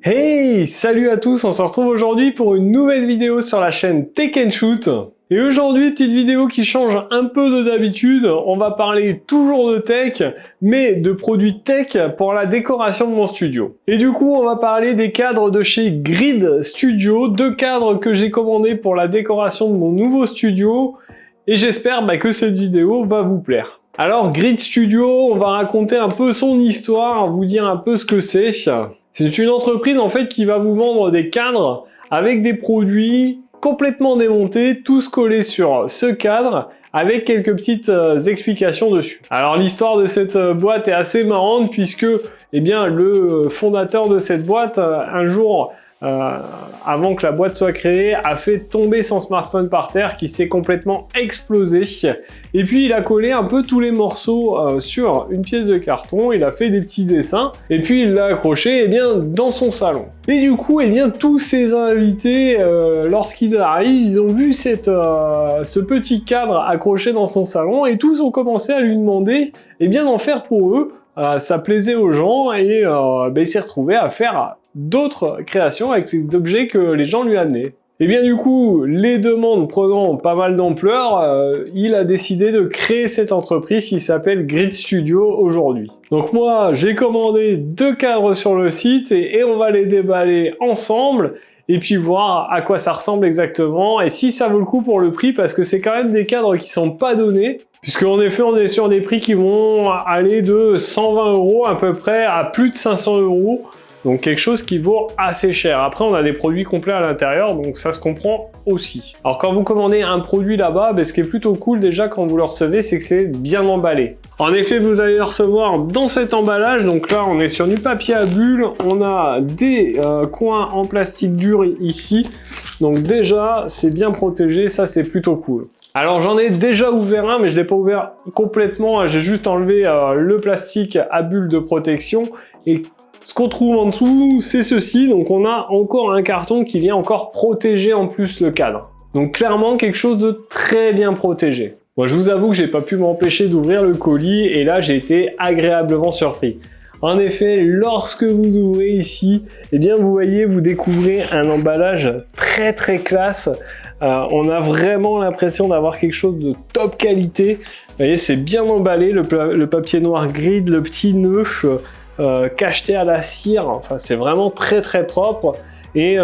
Hey, salut à tous, on se retrouve aujourd'hui pour une nouvelle vidéo sur la chaîne Tech & Shoot. Et aujourd'hui, petite vidéo qui change un peu de d'habitude, on va parler toujours de tech, mais de produits tech pour la décoration de mon studio. Et du coup, on va parler des cadres de chez Grid Studio, 2 cadres que j'ai commandés pour la décoration de mon nouveau studio, et j'espère que cette vidéo va vous plaire. Alors, Grid Studio, on va raconter un peu son histoire, vous dire un peu ce que c'est. C'est une entreprise en fait qui va vous vendre des cadres avec des produits complètement démontés, tous collés sur ce cadre avec quelques petites explications dessus. Alors l'histoire de cette boîte est assez marrante puisque le fondateur de cette boîte un jour avant que la boîte soit créée, a fait tomber son smartphone par terre qui s'est complètement explosé. Et puis il a collé un peu tous les morceaux sur une pièce de carton, il a fait des petits dessins, et puis il l'a accroché dans son salon. Et du coup, tous ses invités, lorsqu'ils arrivent, ils ont vu ce petit cadre accroché dans son salon, et tous ont commencé à lui demander d'en faire pour eux. Ça plaisait aux gens, et il s'est retrouvé à faire d'autres créations avec les objets que les gens lui amenaient. Et du coup, les demandes prenant pas mal d'ampleur, il a décidé de créer cette entreprise qui s'appelle Grid Studio aujourd'hui. Donc moi, j'ai commandé 2 cadres sur le site et on va les déballer ensemble et puis voir à quoi ça ressemble exactement et si ça vaut le coup pour le prix, parce que c'est quand même des cadres qui sont pas donnés. Puisqu'en effet, on est sur des prix qui vont aller de 120 € à peu près à plus de 500 €. Donc quelque chose qui vaut assez cher. Après, on a des produits complets à l'intérieur, donc ça se comprend aussi. Alors quand vous commandez un produit là-bas, ce qui est plutôt cool déjà quand vous le recevez, c'est que c'est bien emballé. En effet, vous allez le recevoir dans cet emballage. Donc là, on est sur du papier à bulles. On a des coins en plastique dur ici. Donc déjà, c'est bien protégé. Ça, c'est plutôt cool. Alors j'en ai déjà ouvert un, mais je ne l'ai pas ouvert complètement. J'ai juste enlevé le plastique à bulles de protection. Et ce qu'on trouve en dessous, c'est ceci. Donc on a encore un carton qui vient encore protéger en plus le cadre. Donc clairement quelque chose de très bien protégé. Moi je vous avoue que j'ai pas pu m'empêcher d'ouvrir le colis et là j'ai été agréablement surpris. En effet, lorsque vous ouvrez ici, vous voyez, vous découvrez un emballage très très classe. On a vraiment l'impression d'avoir quelque chose de top qualité. Vous voyez, c'est bien emballé, le papier noir Grid, le petit nœud cacheté à la cire, enfin c'est vraiment très très propre. Et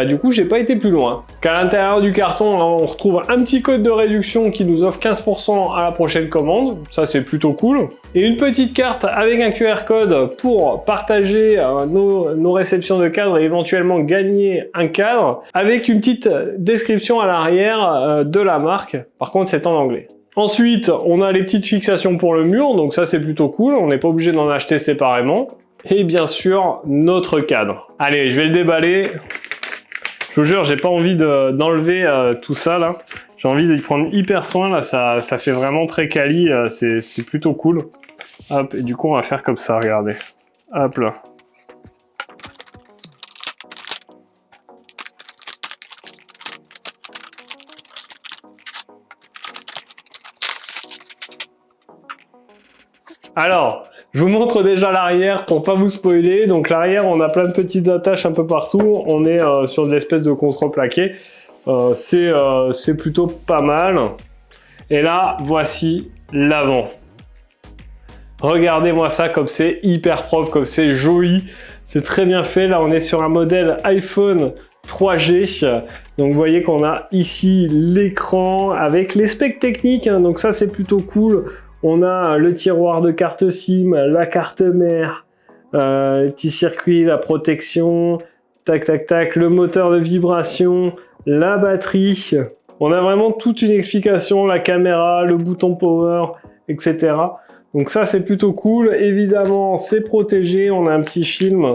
du coup, j'ai pas été plus loin. Qu'à l'intérieur du carton, on retrouve un petit code de réduction qui nous offre 15% à la prochaine commande. Ça, c'est plutôt cool. Et une petite carte avec un QR code pour partager nos réceptions de cadres et éventuellement gagner un cadre, avec une petite description à l'arrière de la marque. Par contre, c'est en anglais. Ensuite, on a les petites fixations pour le mur, donc ça, c'est plutôt cool. On n'est pas obligé d'en acheter séparément. Et bien sûr, notre cadre. Allez, je vais le déballer. Je vous jure, j'ai pas envie d'enlever tout ça là. J'ai envie d'y prendre hyper soin là, ça fait vraiment très quali, c'est plutôt cool. Hop, et du coup on va faire comme ça, regardez. Hop là. Alors, je vous montre déjà l'arrière pour pas vous spoiler. Donc l'arrière, on a plein de petites attaches un peu partout. On est sur de l'espèce de contreplaqué. C'est plutôt pas mal. Et là, voici l'avant. Regardez-moi ça, comme c'est hyper propre, comme c'est joli. C'est très bien fait. Là, on est sur un modèle iPhone 3G. Donc vous voyez qu'on a ici l'écran avec les specs techniques. Donc ça, c'est plutôt cool. On a le tiroir de carte SIM, la carte mère, les petits circuits, la protection, tac tac tac, le moteur de vibration, la batterie. On a vraiment toute une explication, la caméra, le bouton power, etc. Donc ça c'est plutôt cool. Évidemment c'est protégé, on a un petit film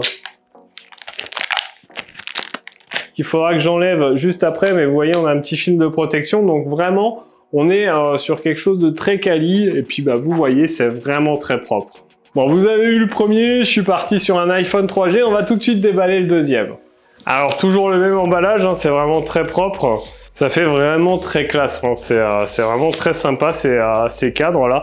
qu'il faudra que j'enlève juste après, mais vous voyez on a un petit film de protection, donc vraiment on est sur quelque chose de très quali, et puis vous voyez, c'est vraiment très propre. Bon, vous avez eu le premier, je suis parti sur un iPhone 3G, on va tout de suite déballer le deuxième. Alors, toujours le même emballage, c'est vraiment très propre, ça fait vraiment très classe, c'est vraiment très sympa ces cadres-là.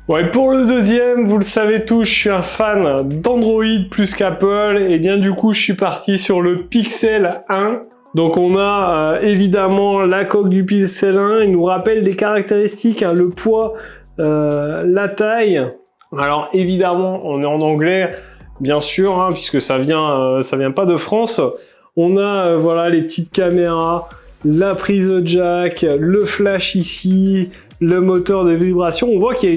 Bon, et pour le deuxième, vous le savez tous, je suis un fan d'Android plus qu'Apple, et bien du coup je suis parti sur le Pixel 1. Donc on a évidemment la coque du Pixel 1, il nous rappelle des caractéristiques, hein, le poids, la taille. Alors évidemment on est en anglais, bien sûr, hein, puisque ça vient pas de France. On a voilà les petites caméras, la prise jack, le flash ici, le moteur de vibration. On voit qu'il y a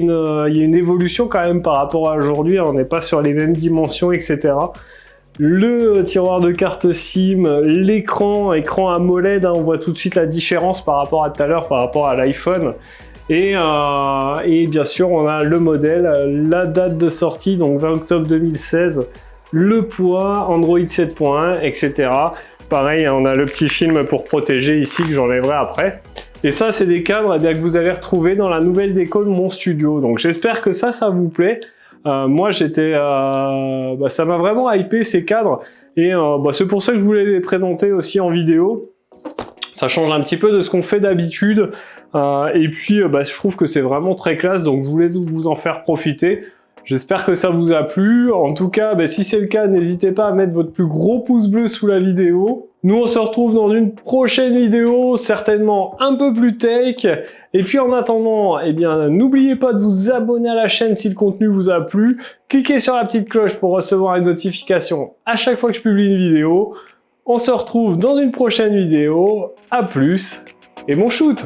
une évolution quand même par rapport à aujourd'hui, on n'est pas sur les mêmes dimensions, etc. Le tiroir de carte SIM, l'écran, écran AMOLED, hein, on voit tout de suite la différence par rapport à tout à l'heure, par rapport à l'iPhone. Et bien sûr, on a le modèle, la date de sortie, donc 20 octobre 2016, le poids, Android 7.1, etc. Pareil, on a le petit film pour protéger ici que j'enlèverai après. Et ça, c'est des cadres eh bien, que vous allez retrouver dans la nouvelle déco de mon studio. Donc j'espère que ça vous plaît. Moi, ça m'a vraiment hypé ces cadres. Et c'est pour ça que je voulais les présenter aussi en vidéo. Ça change un petit peu de ce qu'on fait d'habitude. Et puis, je trouve que c'est vraiment très classe. Donc je voulais vous en faire profiter. J'espère que ça vous a plu. En tout cas, si c'est le cas, n'hésitez pas à mettre votre plus gros pouce bleu sous la vidéo. Nous, on se retrouve dans une prochaine vidéo, certainement un peu plus tech. Et puis en attendant, eh bien, n'oubliez pas de vous abonner à la chaîne si le contenu vous a plu. Cliquez sur la petite cloche pour recevoir une notification à chaque fois que je publie une vidéo. On se retrouve dans une prochaine vidéo. À plus et bon shoot!